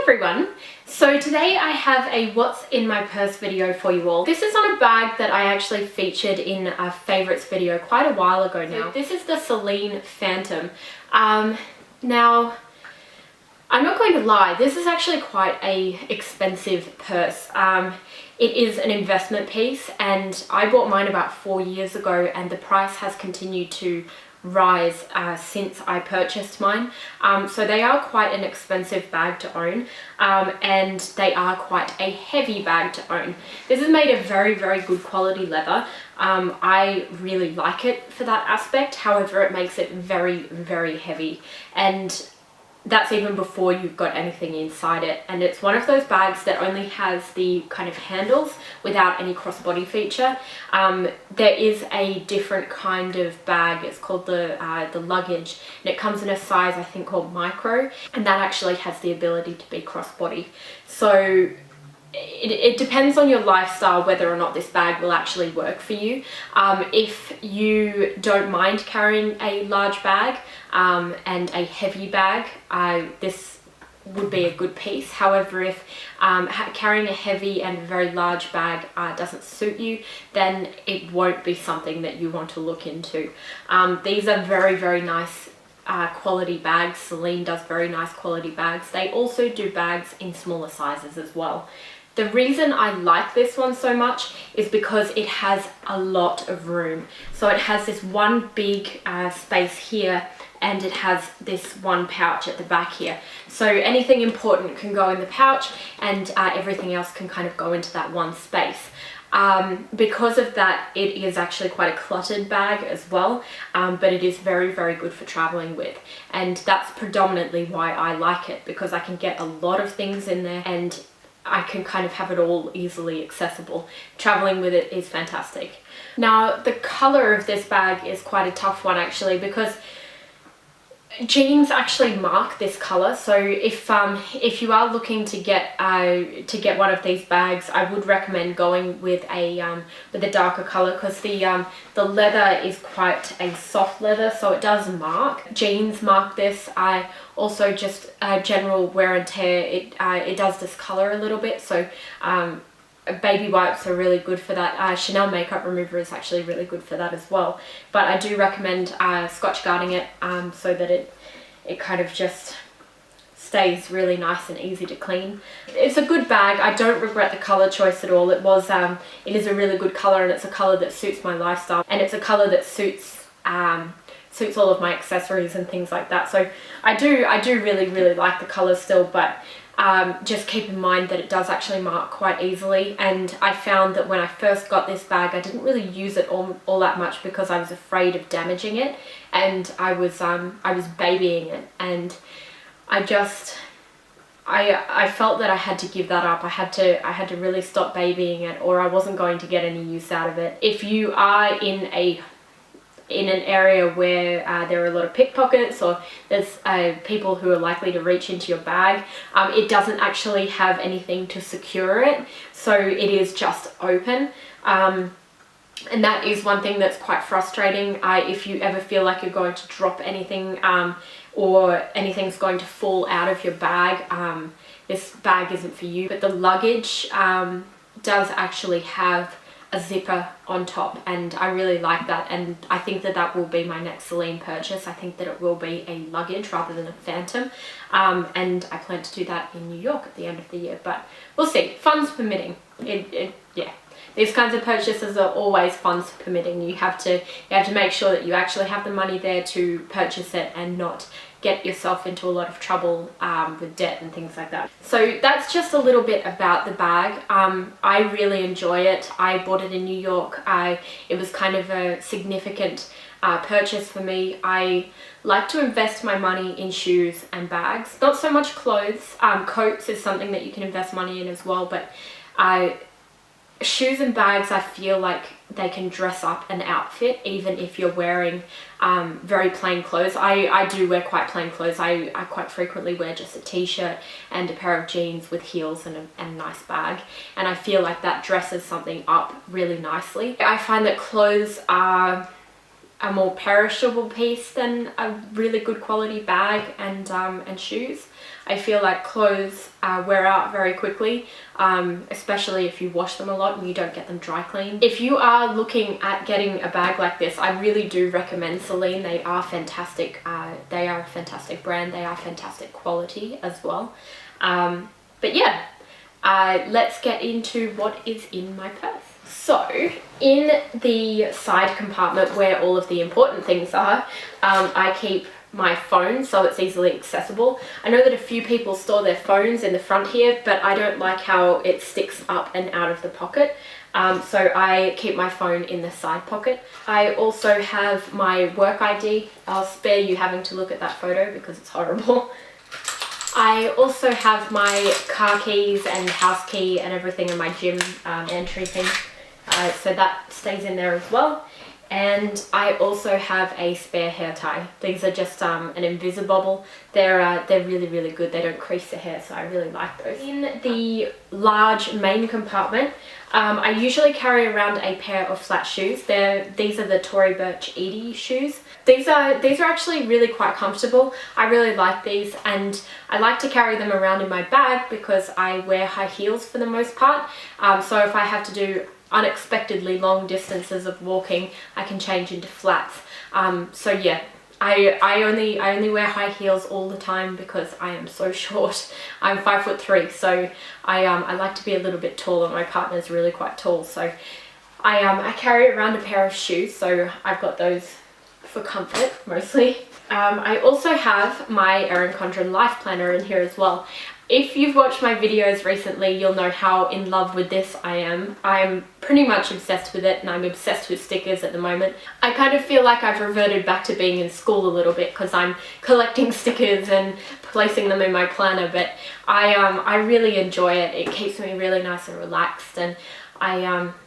everyone! So today I have a what's in my purse video for you all. This is on a bag that I actually featured in a favorites video quite a while ago now. So this is the Celine Phantom. Now, I'm not going to lie, this is actually quite a expensive purse. It is an investment piece and I bought mine about 4 years ago and the price has continued to rise since I purchased mine. So they are quite an expensive bag to own and they are quite a heavy bag to own. This is made of very, very good quality leather. I really like it for that aspect. However, it makes it very, very heavy, and that's even before you've got anything inside it. And it's one of those bags that only has the kind of handles without any crossbody feature. There is a different kind of bag. It's called the luggage, and it comes in a size I think called micro, and that actually has the ability to be crossbody. So it depends on your lifestyle whether or not this bag will actually work for you. If you don't mind carrying a large bag and a heavy bag, this would be a good piece. However, if carrying a heavy and very large bag doesn't suit you, then it won't be something that you want to look into. These are very, very nice quality bags. Celine does very nice quality bags. They also do bags in smaller sizes as well. The reason I like this one so much is because it has a lot of room. So it has this one big space here, and it has this one pouch at the back here. So anything important can go in the pouch, and everything else can kind of go into that one space. Because of that, it is actually quite a cluttered bag as well, but it is very, very good for traveling with. And that's predominantly why I like it, because I can get a lot of things in there and I can kind of have it all easily accessible. Traveling with it is fantastic. Now, the color of this bag is quite a tough one actually, because jeans actually mark this color. So if you are looking to get one of these bags, I would recommend going with a darker color, because the leather is quite a soft leather, so it does mark. Jeans mark this. I also just general wear and tear, it does discolor a little bit. So baby wipes are really good for that. Chanel makeup remover is actually really good for that as well. But I do recommend Scotch guarding it so that it kind of just stays really nice and easy to clean. It's a good bag. I don't regret the color choice at all. It is a really good color, and it's a color that suits my lifestyle, and it's a color that suits all of my accessories and things like that. So I do really, really like the color still, but just keep in mind that it does actually mark quite easily. And I found that when I first got this bag, I didn't really use it all that much because I was afraid of damaging it, and I was babying it, and I felt that I had to give that up. I had to really stop babying it, or I wasn't going to get any use out of it. If you are in an area where there are a lot of pickpockets, or there's people who are likely to reach into your bag, it doesn't actually have anything to secure it, so it is just open. And that is one thing that's quite frustrating. If you ever feel like you're going to drop anything or anything's going to fall out of your bag, this bag isn't for you. But the luggage does actually have a zipper on top, and I really like that, and I think that that will be my next Celine purchase. I think that it will be a luggage rather than a Phantom, and I plan to do that in New York at the end of the year, but we'll see. Funds permitting. Yeah, these kinds of purchases are always funds permitting. You have to make sure that you actually have the money there to purchase it and not get yourself into a lot of trouble with debt and things like that. So that's just a little bit about the bag. I really enjoy it. I bought it in New York. It was kind of a significant purchase for me. I like to invest my money in shoes and bags, not so much clothes. Coats is something that you can invest money in as well, but shoes and bags, I feel like they can dress up an outfit even if you're wearing very plain clothes. I do wear quite plain clothes. I quite frequently wear just a t-shirt and a pair of jeans with heels and a nice bag, and I feel like that dresses something up really nicely. I find that clothes are a more perishable piece than a really good quality bag and shoes. I feel like clothes wear out very quickly, especially if you wash them a lot and you don't get them dry cleaned. If you are looking at getting a bag like this, I really do recommend Celine. They are fantastic. They are a fantastic brand. They are fantastic quality as well. But yeah, let's get into what is in my purse. So in the side compartment where all of the important things are, I keep my phone so it's easily accessible. I know that a few people store their phones in the front here, but I don't like how it sticks up and out of the pocket. So I keep my phone in the side pocket. I also have my work ID. I'll spare you having to look at that photo because it's horrible. I also have my car keys and house key and everything in my gym entry thing. So that stays in there as well. And I also have a spare hair tie. These are just an Invisibobble. They're really, really good. They don't crease the hair, so I really like those. In the large main compartment, I usually carry around a pair of flat shoes. These are the Tory Burch Edie shoes. These are actually really quite comfortable. I really like these, and I like to carry them around in my bag because I wear high heels for the most part. So if I have to do unexpectedly long distances of walking, I can change into flats. So yeah, I only wear high heels all the time because I am so short. I'm 5'3", so I like to be a little bit taller. My partner's really quite tall, so I carry around a pair of shoes, so I've got those for comfort mostly. I also have my Erin Condren Life Planner in here as well. If you've watched my videos recently, you'll know how in love with this I am. I'm pretty much obsessed with it, and I'm obsessed with stickers at the moment. I kind of feel like I've reverted back to being in school a little bit because I'm collecting stickers and placing them in my planner, but I really enjoy it. It keeps me really nice and relaxed, and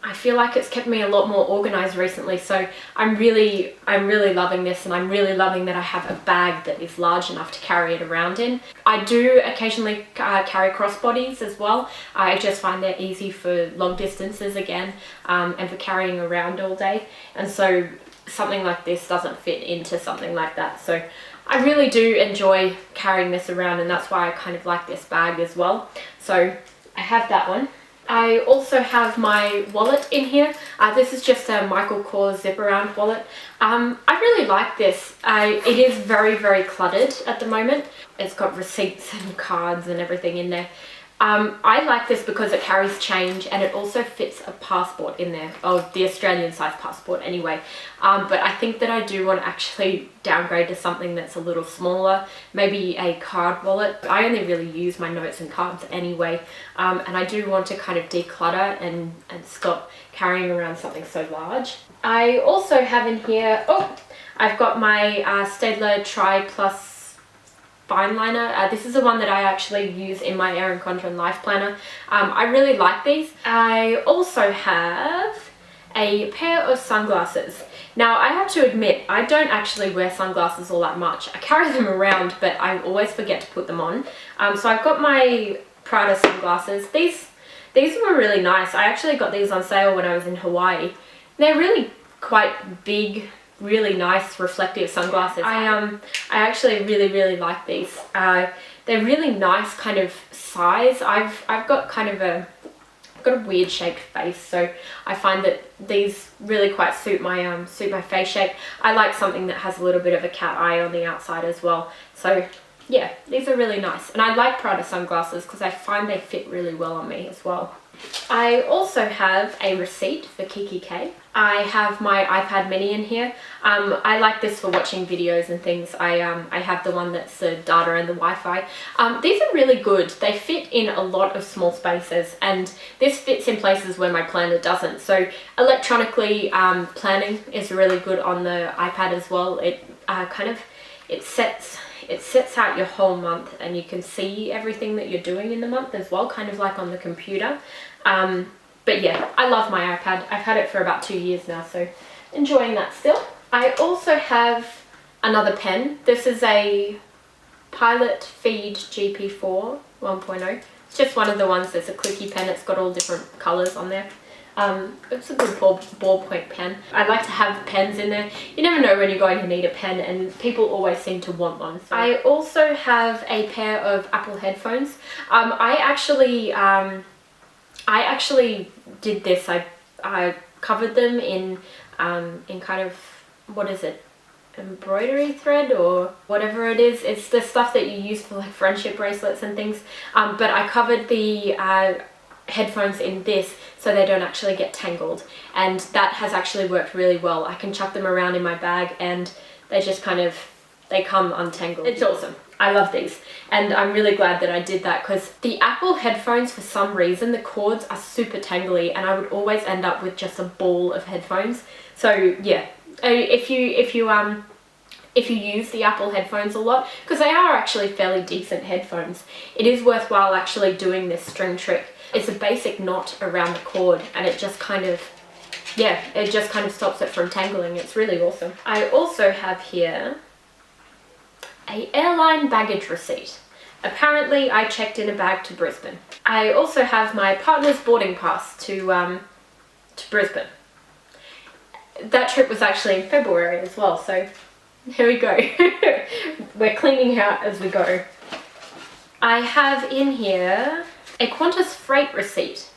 I feel like it's kept me a lot more organized recently, so I'm really loving this, and I'm really loving that I have a bag that is large enough to carry it around in. I do occasionally carry crossbodies as well. I just find they're easy for long distances again, and for carrying around all day, and so something like this doesn't fit into something like that. So I really do enjoy carrying this around, and that's why I kind of like this bag as well. So I have that one. I also have my wallet in here. This is just a Michael Kors zip around wallet. I really like this. It is very, very cluttered at the moment. It's got receipts and cards and everything in there. I like this because it carries change, and it also fits a passport in there, of the Australian size passport anyway. But I think that I do want to actually downgrade to something that's a little smaller, maybe a card wallet. I only really use my notes and cards anyway, and I do want to kind of declutter and stop carrying around something so large. I also have in here, I've got my Staedtler Tri Plus fine liner. This is the one that I actually use in my Erin Condren Life Planner. I really like these. I also have a pair of sunglasses. Now I have to admit, I don't actually wear sunglasses all that much. I carry them around, but I always forget to put them on. So I've got my Prada sunglasses. These were really nice. I actually got these on sale when I was in Hawaii. They're really quite big, really nice reflective sunglasses. I actually really like these. They're really nice kind of size. I've got kind of a weird shaped face, so I find that these really quite suit my face shape. I like something that has a little bit of a cat eye on the outside as well. So yeah, these are really nice, and I like Prada sunglasses because I find they fit really well on me as well. I also have a receipt for Kiki K. I have my iPad mini in here. I like this for watching videos and things. I have the one that's the data and the Wi-Fi. These are really good. They fit in a lot of small spaces, and this fits in places where my planner doesn't. So electronically planning is really good on the iPad as well. It sets out your whole month, and you can see everything that you're doing in the month as well, kind of like on the computer. But yeah, I love my iPad. I've had it for about 2 years now, so enjoying that still. I also have another pen. This is a Pilot Feed GP4 1.0. It's just one of the ones that's a clicky pen. It's got all different colours on there. It's a good ballpoint pen. I like to have pens in there. You never know when you're going to need a pen, and people always seem to want one. So. I also have a pair of Apple headphones. I actually did this. I covered them in kind of, what is it? Embroidery thread or whatever it is. It's the stuff that you use for like friendship bracelets and things. But I covered the headphones in this so they don't actually get tangled, and that has actually worked really well. I can chuck them around in my bag and they just kind of, they come untangled. It's awesome. I love these, and I'm really glad that I did that, because the Apple headphones, for some reason, the cords are super tangly and I would always end up with just a ball of headphones. So yeah, if you use the Apple headphones a lot, because they are actually fairly decent headphones, it is worthwhile actually doing this string trick. It's a basic knot around the cord, and it just kind of, yeah, it just kind of stops it from tangling. It's really awesome. I also have here an airline baggage receipt. Apparently I checked in a bag to Brisbane. I also have my partner's boarding pass to Brisbane. That trip was actually in February as well, so here we go. We're cleaning out as we go. I have in here a Qantas freight receipt.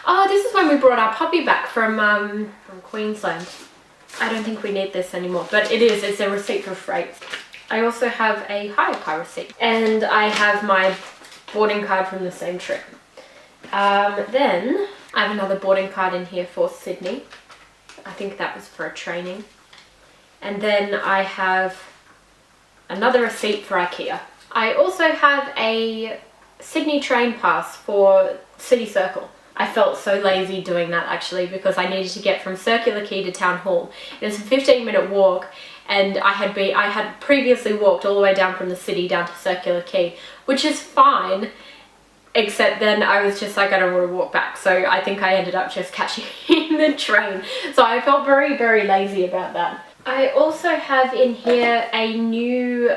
Oh, this is when we brought our puppy back from Queensland. I don't think we need this anymore, but it's a receipt for freight. I also have a hire car receipt, and I have my boarding card from the same trip. Then I have another boarding card in here for Sydney. I think that was for a training. And then I have another receipt for IKEA. I also have a Sydney train pass for City Circle. I felt so lazy doing that actually, because I needed to get from Circular Quay to Town Hall. It's a 15-minute walk, and I had previously walked all the way down from the city down to Circular Quay, which is fine, except then I was just like, I don't want to walk back, so I think I ended up just catching the train. So I felt very, very lazy about that. I also have in here a new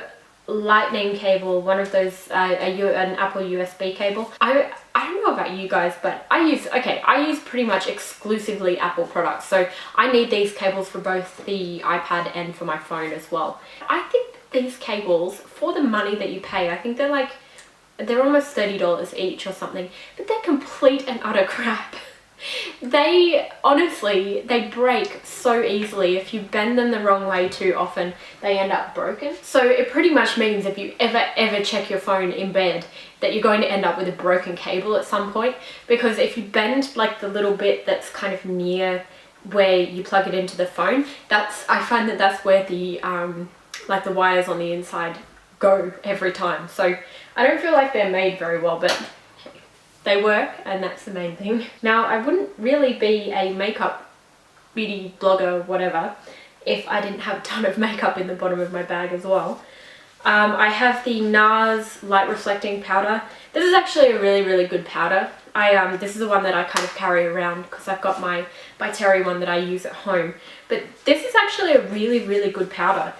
lightning cable, one of those, an Apple USB cable. I don't know about you guys, but I use pretty much exclusively Apple products, so I need these cables for both the iPad and for my phone as well. I think these cables, for the money that you pay, I think they're almost $30 each or something, but they're complete and utter crap. They honestly, they break so easily. If you bend them the wrong way too often, they end up broken. So it pretty much means if you ever check your phone in bed, that you're going to end up with a broken cable at some point, because if you bend like the little bit that's kind of near where you plug it into the phone, I find that that's where the like the wires on the inside go every time. So I don't feel like they're made very well, but they work, and that's the main thing. Now, I wouldn't really be a makeup beauty blogger, whatever, if I didn't have a ton of makeup in the bottom of my bag as well. I have the NARS light reflecting powder. This is actually a really, really good powder. This is the one that I kind of carry around because I've got my By Terry one that I use at home. But this is actually a really, really good powder.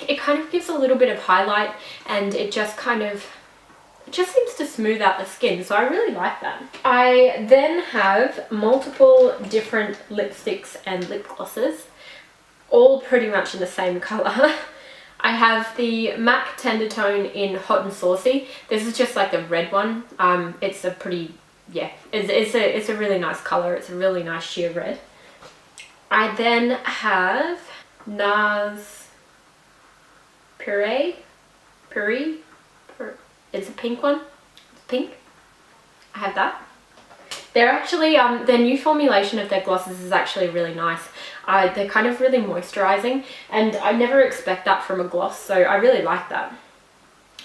It kind of gives a little bit of highlight, and it just seems to smooth out the skin, so I really like that. I then have multiple different lipsticks and lip glosses, all pretty much in the same colour. I have the MAC Tender Tone in Hot and Saucy. This is just like the red one. It's a pretty, yeah, it's a really nice colour. It's a really nice sheer red. I then have NARS Puree. It's a pink one. It's pink. I have that. They're actually, their new formulation of their glosses is actually really nice. They're kind of really moisturizing, and I never expect that from a gloss, so I really like that.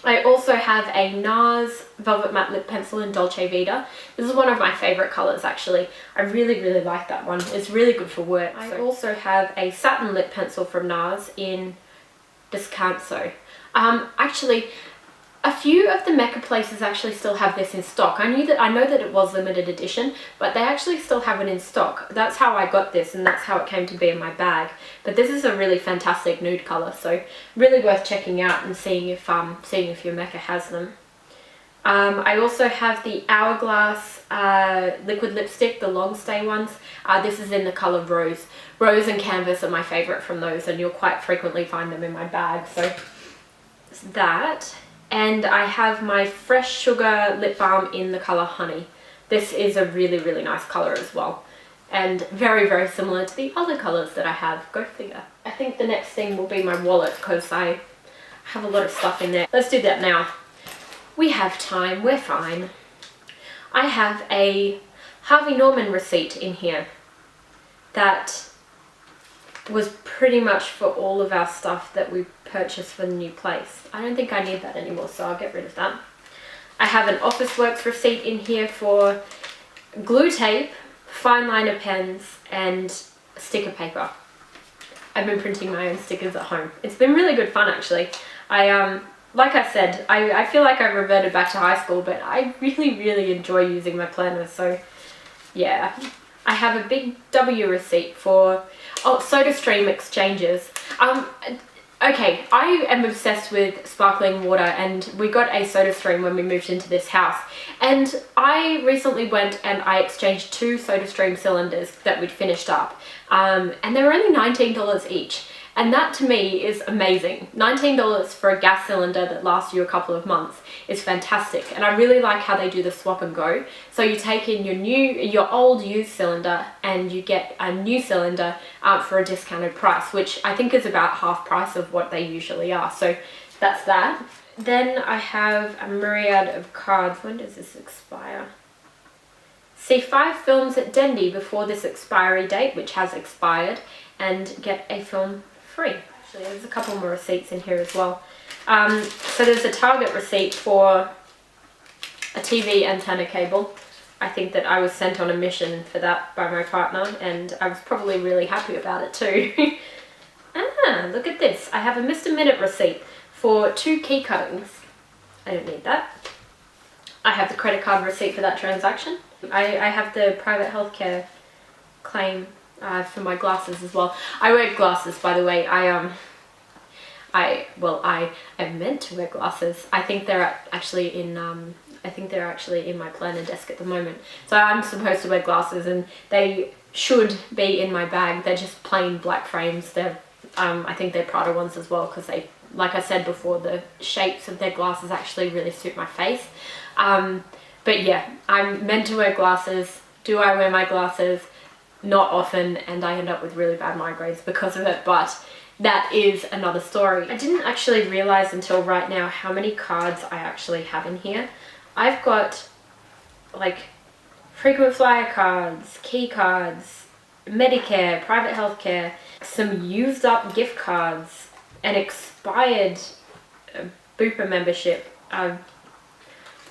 I also have a NARS Velvet Matte Lip Pencil in Dolce Vita. This is one of my favorite colors actually. I really, really like that one. It's really good for work. I also have a satin lip pencil from NARS in Descanso. Actually, a few of the Mecca places actually still have this in stock. I know that it was limited edition, but they actually still have it in stock. That's how I got this, and that's how it came to be in my bag. But this is a really fantastic nude color, so really worth checking out and seeing if your Mecca has them. I also have the Hourglass liquid lipstick, the long stay ones. This is in the color Rose. Rose and Canvas are my favorite from those, and you'll quite frequently find them in my bag. So it's that. And I have my Fresh Sugar lip balm in the color Honey. This is a really, really nice color as well, and very, very similar to the other colors that I have. Go figure. I think the next thing will be my wallet, because I have a lot of stuff in there. Let's do that now. We have time, we're fine. I have a Harvey Norman receipt in here that was pretty much for all of our stuff that we purchased for the new place. I don't think I need that anymore, so I'll get rid of that. I have an Office Works receipt in here for glue tape, fine liner pens, and sticker paper. I've been printing my own stickers at home. It's been really good fun, actually. Like I said, I feel like I've reverted back to high school, but I really, really enjoy using my planner, so yeah. I have a big W receipt for, SodaStream exchanges. Okay, I am obsessed with sparkling water, and we got a SodaStream when we moved into this house, and I recently went and I exchanged 2 SodaStream cylinders that we'd finished up, and they were only $19 each. And that to me is amazing. $19 for a gas cylinder that lasts you a couple of months is fantastic. And I really like how they do the swap and go. So you take in your old used cylinder and you get a new cylinder for a discounted price, which I think is about half price of what they usually are. So that's that. Then I have a myriad of cards. When does this expire? See 5 films at Dendy before this expiry date, which has expired, and get a film free. Actually, there's a couple more receipts in here as well. So there's a Target receipt for a TV antenna cable. I think that I was sent on a mission for that by my partner, and I was probably really happy about it too. Look at this. I have a Mr. Minute receipt for 2 key cuttings. I don't need that. I have the credit card receipt for that transaction. I have the private healthcare claim for my glasses as well. I wear glasses, by the way. I am meant to wear glasses. I think they're actually in my planner desk at the moment. So I'm supposed to wear glasses, and they should be in my bag. They're just plain black frames. They're I think they're Prada ones as well, because they, like I said before, the shapes of their glasses actually really suit my face. But yeah, I'm meant to wear glasses. Do I wear my glasses? Not often, and I end up with really bad migraines because of it, but that is another story. I didn't actually realize until right now how many cards I actually have in here. I've got like frequent flyer cards, key cards, Medicare, private healthcare, some used up gift cards, an expired Bupa membership. I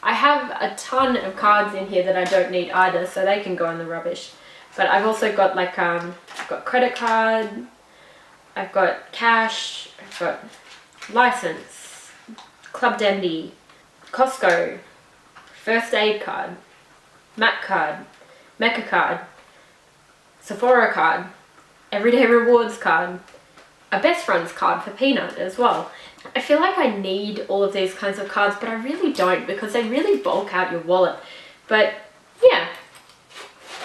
have a ton of cards in here that I don't need either, so they can go in the rubbish. But I've also got like, I've got credit card, I've got cash, I've got license, Club Dendy, Costco, first aid card, MAC card, Mecca card, Sephora card, Everyday Rewards card, a best friend's card for Peanut as well. I feel like I need all of these kinds of cards, but I really don't, because they really bulk out your wallet. But yeah.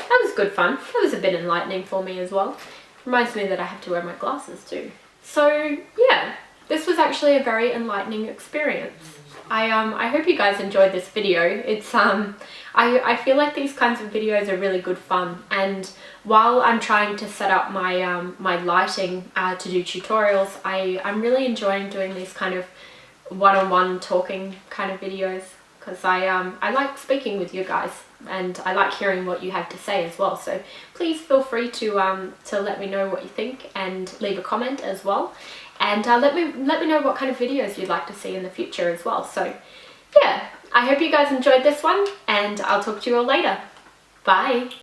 That was good fun. That was a bit enlightening for me as well. Reminds me that I have to wear my glasses too. So yeah, this was actually a very enlightening experience. I hope you guys enjoyed this video. It's I feel like these kinds of videos are really good fun, and while I'm trying to set up my my lighting to do tutorials, I'm really enjoying doing these kind of one-on-one talking kind of videos, because I like speaking with you guys, and I like hearing what you have to say as well. So please feel free to let me know what you think, and leave a comment as well, and let me know what kind of videos you'd like to see in the future as well. So yeah, I hope you guys enjoyed this one, and I'll talk to you all later. Bye.